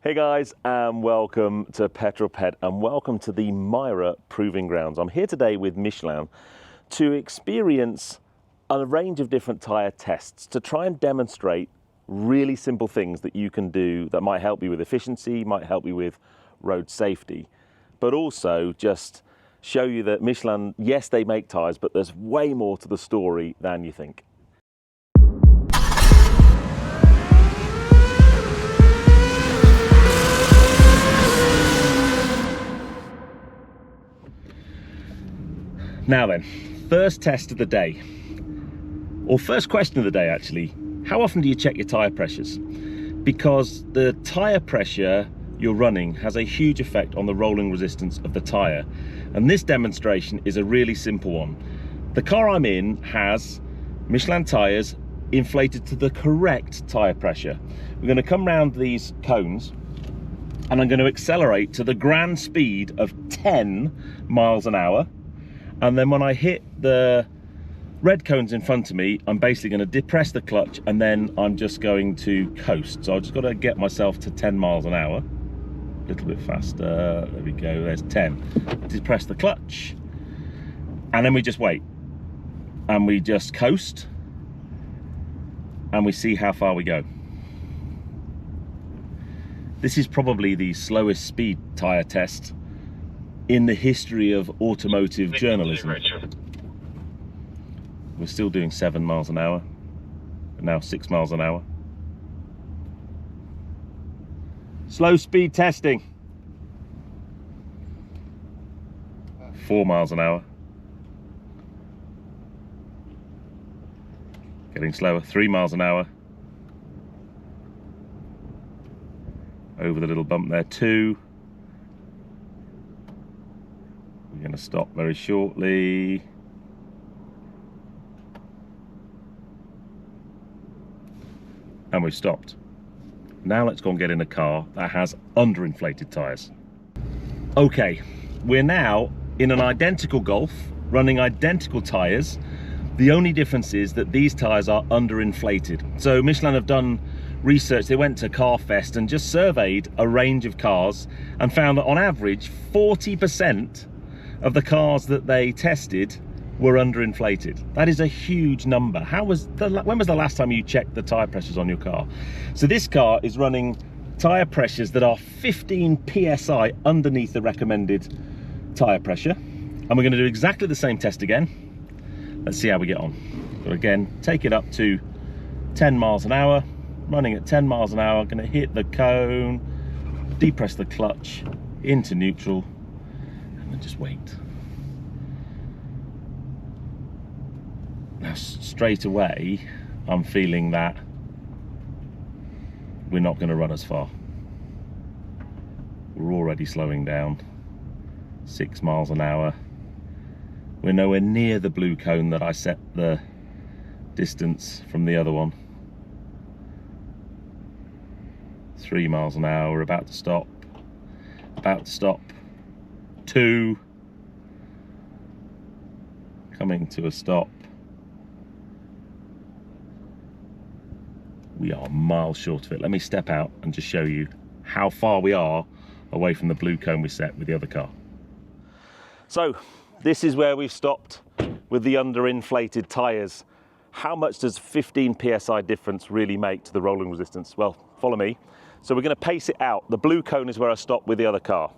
Hey guys, and welcome to Petrol Ped and welcome to the MIRA Proving Grounds. I'm here today with Michelin to experience a range of different tyre tests to try and demonstrate really simple things that you can do that might help you with efficiency, might help you with road safety, but also just show you that Michelin, yes, they make tyres, but there's way more to the story than you think. Now then, first test of the day, or first question of the day actually, how often do you check your tyre pressures? Because the tyre pressure you're running has a huge effect on the rolling resistance of the tyre. And this demonstration is a really simple one. The car I'm in has Michelin tyres inflated to the correct tyre pressure. We're going to come round these cones and I'm going to accelerate to the grand speed of 10 miles an hour. And then when I hit the red cones in front of me, I'm basically going to depress the clutch and then I'm just going to coast. So I've just got to get myself to 10 miles an hour. A little bit faster. There we go. There's 10. Depress the clutch. And then we just wait. And we just coast. And we see how far we go. This is probably the slowest speed tyre test in the history of automotive journalism. We're still doing 7 miles an hour, and now 6 miles an hour. Slow speed testing. 4 miles an hour. Getting slower, 3 miles an hour. Over the little bump there, 2. We're going to stop very shortly. And we've stopped. Now let's go and get in a car that has underinflated tyres. Okay, we're now in an identical Golf, running identical tyres. The only difference is that these tyres are underinflated. So Michelin have done research. They went to Carfest and just surveyed a range of cars and found that on average 40% of the cars that they tested were underinflated. That is a huge number. When was the last time you checked the tyre pressures on your car? So this car is running tyre pressures that are 15 psi underneath the recommended tyre pressure. And we're going to do exactly the same test again. Let's see how we get on. So again, take it up to 10 miles an hour. Running at 10 miles an hour, going to hit the cone, depress the clutch into neutral, and then just wait. Now straight away I'm feeling that we're not going to run as far. We're already slowing down. 6 miles an hour. We're nowhere near the blue cone that I set the distance from the other one. 3 miles an hour. We're about to stop. About to stop. 2. Coming to a stop. We are miles short of it. Let me step out and just show you how far we are away from the blue cone we set with the other car. So this is where we've stopped with the underinflated tyres. How much does 15 psi difference really make to the rolling resistance? Well, follow me. So we're going to pace it out. The blue cone is where I stopped with the other car.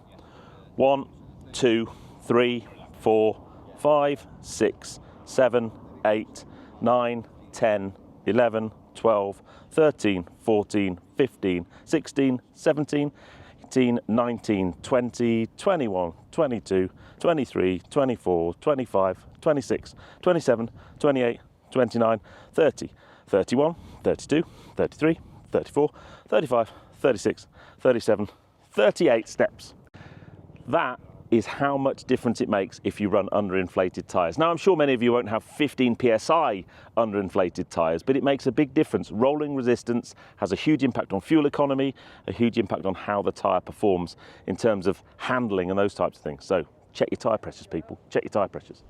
1, 2, 3, 4, 5, 6, 7, 8, 9, 10, 11, 12, 13, 14, 15, 16, 17, 18, 19, 20, 21, 22, 23, 24, 25, 26, 27, 28, 29, 30, 31, 32, 33, 34, 35, 36, 37, 38 steps. That is how much difference it makes if you run underinflated tyres. Now, I'm sure many of you won't have 15 psi underinflated tyres, but it makes a big difference. Rolling resistance has a huge impact on fuel economy, a huge impact on how the tyre performs in terms of handling and those types of things. So check your tyre pressures, people. Check your tyre pressures.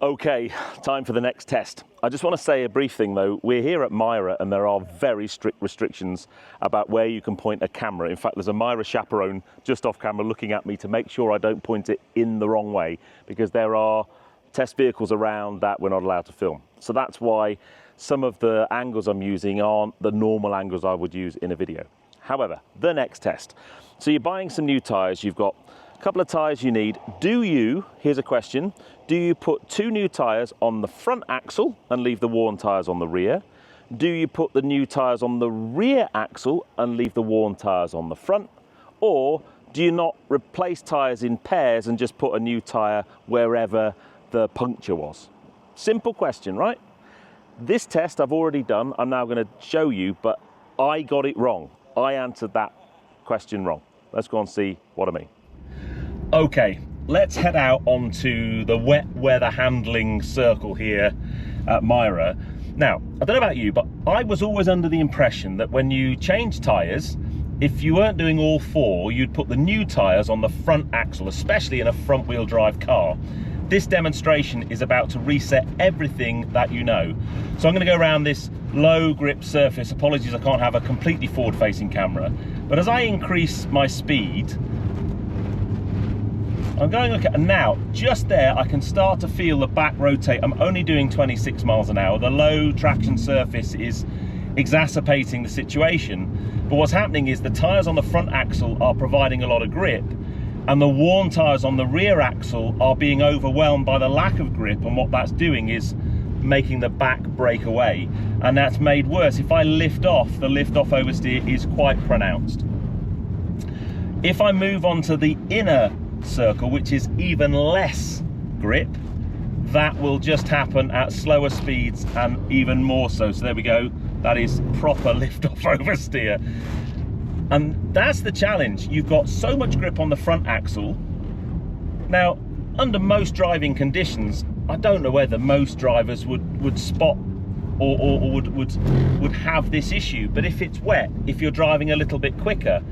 Okay, time for the next test. I just want to say a brief thing though. We're here at MIRA and there are very strict restrictions about where you can point a camera. In fact, there's a MIRA chaperone just off camera looking at me to make sure I don't point it in the wrong way, because there are test vehicles around that we're not allowed to film. So that's why some of the angles I'm using aren't the normal angles I would use in a video. However, the next test. So you're buying some new tyres, you've got a couple of tyres you need. Here's a question, do you put 2 new tyres on the front axle and leave the worn tyres on the rear? Do you put the new tyres on the rear axle and leave the worn tyres on the front? Or do you not replace tyres in pairs and just put a new tyre wherever the puncture was? Simple question, right? This test I've already done, I'm now going to show you, but I got it wrong. I answered that question wrong. Let's go and see what I mean. Okay, let's head out onto the wet weather handling circle here at MIRA. Now, I don't know about you, but I was always under the impression that when you change tyres, if you weren't doing all 4, you'd put the new tyres on the front axle, especially in a front wheel drive car. This demonstration is about to reset everything that you know. So I'm going to go around this low grip surface. Apologies, I can't have a completely forward facing camera. But as I increase my speed, I'm going to look at, and now just there I can start to feel the back rotate. I'm only doing 26 miles an hour. The low traction surface is exacerbating the situation. But what's happening is the tyres on the front axle are providing a lot of grip, and the worn tyres on the rear axle are being overwhelmed by the lack of grip, and what that's doing is making the back break away, and that's made worse. If I lift off, the lift off oversteer is quite pronounced. If I move on to the inner circle, which is even less grip, that will just happen at slower speeds and even more so. So there we go, that is proper lift off oversteer. And that's the challenge. You've got so much grip on the front axle. Now, under most driving conditions, I don't know whether most drivers would spot or would have this issue. But if it's wet, if you're driving a little bit quicker,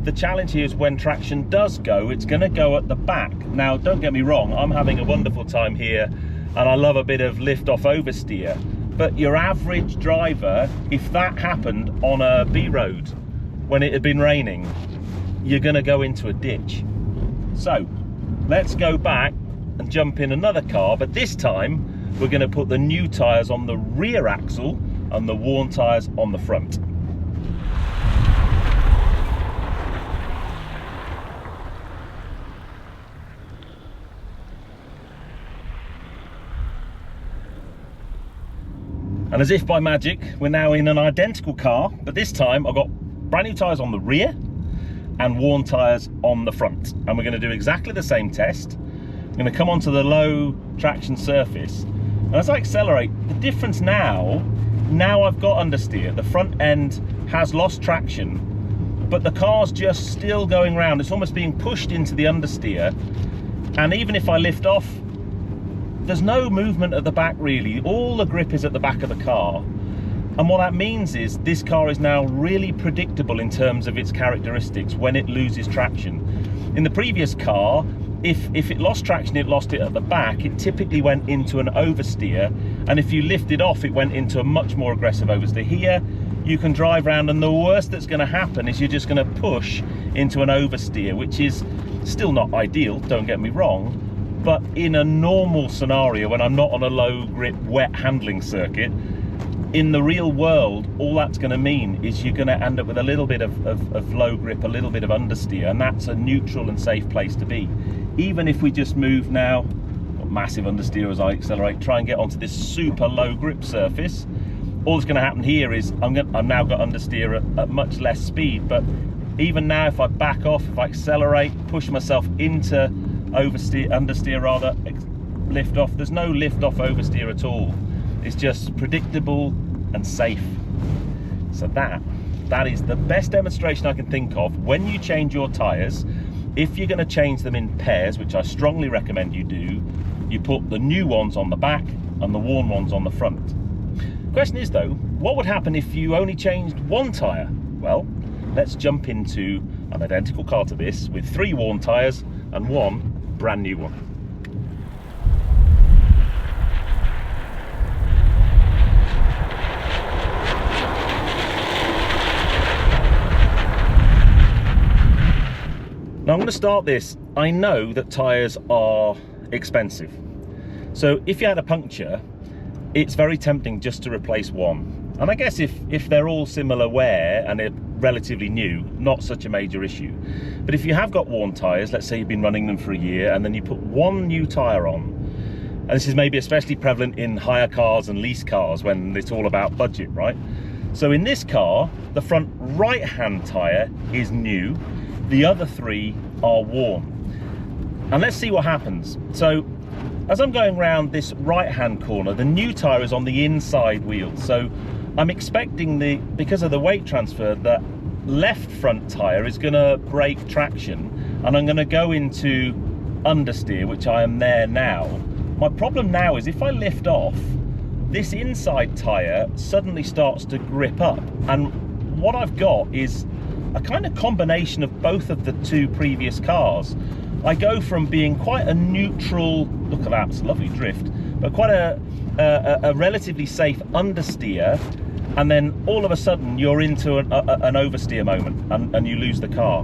the challenge here is when traction does go, it's going to go at the back. Now, don't get me wrong, I'm having a wonderful time here and I love a bit of lift off oversteer. But your average driver, if that happened on a B road, when it had been raining, you're going to go into a ditch. So let's go back and jump in another car, but this time we're going to put the new tyres on the rear axle and the worn tyres on the front. And as if by magic, we're now in an identical car, but this time I've got brand new tyres on the rear and worn tyres on the front. And we're going to do exactly the same test. I'm going to come onto the low traction surface. And as I accelerate, the difference now I've got understeer. The front end has lost traction, but the car's just still going round. It's almost being pushed into the understeer. And even if I lift off, there's no movement at the back really. All the grip is at the back of the car. And what that means is this car is now really predictable in terms of its characteristics when it loses traction. In the previous car, if it lost traction, it lost it at the back. It typically went into an oversteer, and if you lifted off, it went into a much more aggressive oversteer. Here, you can drive around, and the worst that's going to happen is you're just going to push into an oversteer, which is still not ideal, don't get me wrong, but in a normal scenario, when I'm not on a low grip, wet handling circuit, in the real world, all that's going to mean is you're going to end up with a little bit of low grip, a little bit of understeer, and that's a neutral and safe place to be. Even if we just move now, massive understeer as I accelerate, try and get onto this super low grip surface, all that's going to happen here is I've now got understeer at much less speed. But even now, if I back off, if I accelerate, push myself into understeer rather, lift off, there's no lift off oversteer at all. It's just predictable and safe. So that is the best demonstration I can think of. When you change your tyres, if you're going to change them in pairs, which I strongly recommend you do, you put the new ones on the back and the worn ones on the front. The question is though, what would happen if you only changed one tyre? Well, let's jump into an identical car to this with 3 worn tyres and 1 brand new one. Now I'm going to start this. I know that tyres are expensive. So if you had a puncture, it's very tempting just to replace one. And I guess if they're all similar wear and they're relatively new, not such a major issue. But if you have got worn tyres, let's say you've been running them for a year and then you put one new tyre on, and this is maybe especially prevalent in hire cars and lease cars when it's all about budget, right? So in this car, the front right-hand tyre is new, the other three are worn. And let's see what happens. So as I'm going around this right-hand corner, the new tyre is on the inside wheel. So I'm expecting because of the weight transfer, the left front tyre is gonna break traction and I'm gonna go into understeer, which I am there now. My problem now is if I lift off, this inside tyre suddenly starts to grip up. And what I've got is a kind of combination of both of the two previous cars. I go from being quite a neutral, look at that, it's a lovely drift, but quite a relatively safe understeer, and then all of a sudden you're into an oversteer moment and you lose the car.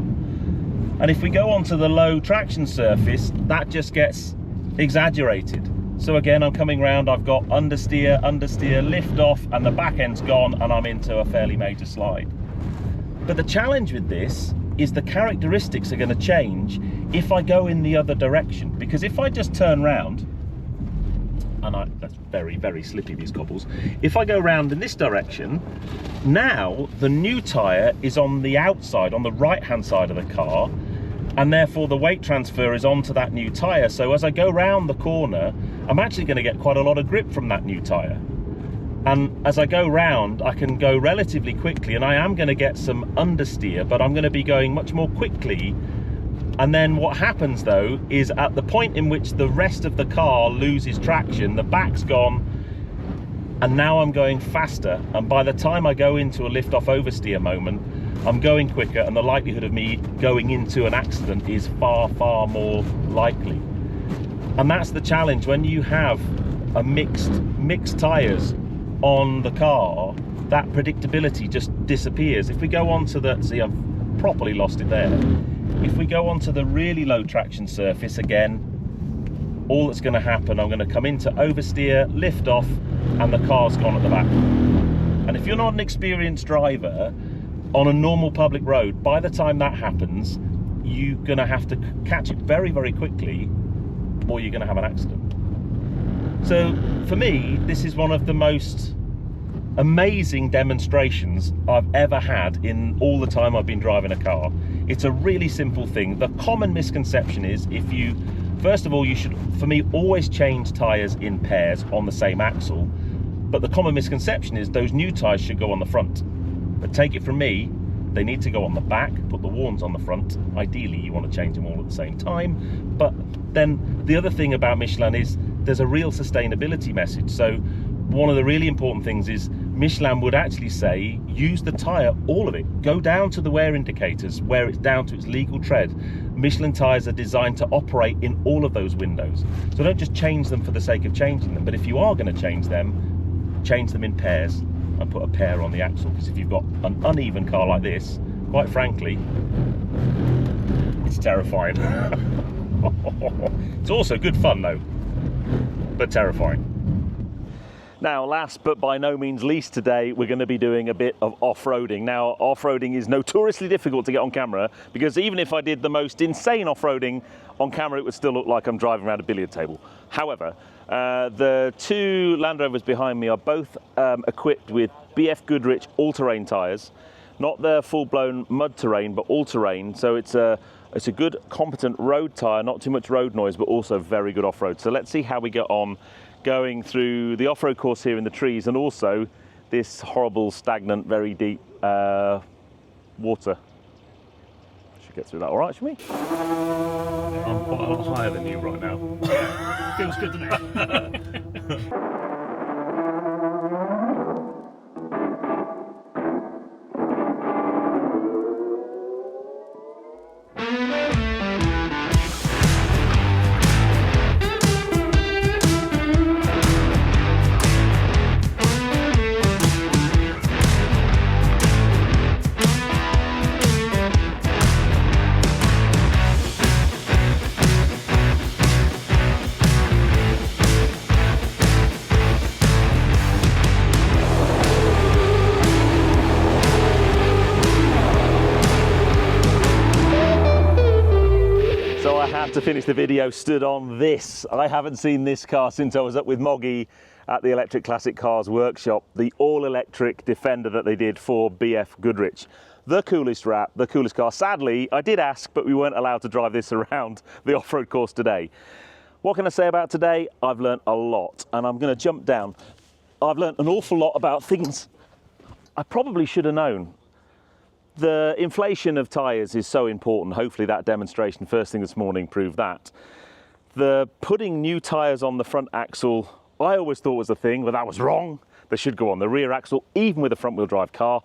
And if we go onto the low traction surface, that just gets exaggerated. So again, I'm coming round, I've got understeer, lift off, and the back end's gone, and I'm into a fairly major slide. But the challenge with this is the characteristics are going to change if I go in the other direction. Because if I just turn round, and that's very, very slippy, these cobbles. If I go round in this direction, now the new tyre is on the outside, on the right-hand side of the car, and therefore the weight transfer is onto that new tyre. So as I go round the corner, I'm actually going to get quite a lot of grip from that new tyre. And as I go round, I can go relatively quickly, and I am going to get some understeer, but I'm going to be going much more quickly. And then what happens though is at the point in which the rest of the car loses traction, the back's gone, and now I'm going faster. And by the time I go into a lift off oversteer moment, I'm going quicker, and the likelihood of me going into an accident is far, far more likely. And that's the challenge when you have a mixed tyres on the car, that predictability just disappears. If we go on to the, see, I've properly lost it there. If we go onto the really low traction surface again, all that's going to happen, I'm going to come into oversteer, lift off, and the car's gone at the back. And if you're not an experienced driver on a normal public road, by the time that happens, you're going to have to catch it very, very quickly, or you're going to have an accident. So for me, this is one of the most amazing demonstrations I've ever had in all the time I've been driving a car. It's a really simple thing. The common misconception is first of all, you should, for me, always change tyres in pairs on the same axle. But the common misconception is those new tyres should go on the front. But take it from me, they need to go on the back, put the worns on the front. Ideally, you want to change them all at the same time. But then the other thing about Michelin is there's a real sustainability message. So one of the really important things is Michelin would actually say, use the tyre, all of it. Go down to the wear indicators where it's down to its legal tread. Michelin tyres are designed to operate in all of those windows. So don't just change them for the sake of changing them. But if you are going to change them in pairs and put a pair on the axle. Because if you've got an uneven car like this, quite frankly, it's terrifying. It's also good fun though, but terrifying. Now, last but by no means least today, we're going to be doing a bit of off-roading. Now, off-roading is notoriously difficult to get on camera because even if I did the most insane off-roading on camera, it would still look like I'm driving around a billiard table. However, the two Land Rovers behind me are both equipped with BF Goodrich all-terrain tyres, not the full-blown mud terrain, but all-terrain. So it's a good, competent road tyre, not too much road noise, but also very good off-road. So let's see how we get on going through the off-road course here in the trees, and also this horrible, stagnant, very deep water. Should get through that all right, should we? I'm quite a lot higher than you right now. Feels good, doesn't it? to finish the video stood on this. I haven't seen this car since I was up with Moggy at the Electric Classic Cars workshop, the all-electric Defender that they did for BF Goodrich. The coolest wrap, the coolest car. Sadly, I did ask, but we weren't allowed to drive this around the off-road course today. What can I say about today? I've learned a lot, and I'm going to jump down. I've learned an awful lot about things I probably should have known. The inflation of tyres is so important. Hopefully that demonstration first thing this morning proved that. The putting new tyres on the front axle, I always thought was a thing, but that was wrong. They should go on the rear axle, even with a front wheel drive car.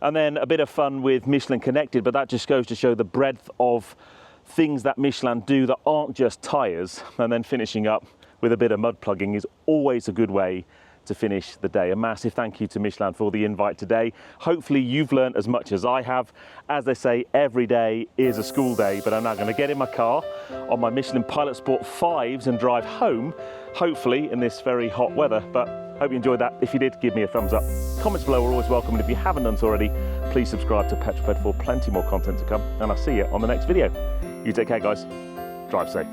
And then a bit of fun with Michelin connected, but that just goes to show the breadth of things that Michelin do that aren't just tyres. And then finishing up with a bit of mud plugging is always a good way to finish the day. A massive thank you to Michelin for the invite today. Hopefully you've learned as much as I have. As they say, every day is a school day, but I'm now going to get in my car on my Michelin Pilot Sport 5s and drive home, hopefully in this very hot weather. But hope you enjoyed that. If you did, give me a thumbs up. Comments below are always welcome, and if you haven't done so already, please subscribe to Petrol Ped for plenty more content to come, and I'll see you on the next video. You take care, guys. Drive safe.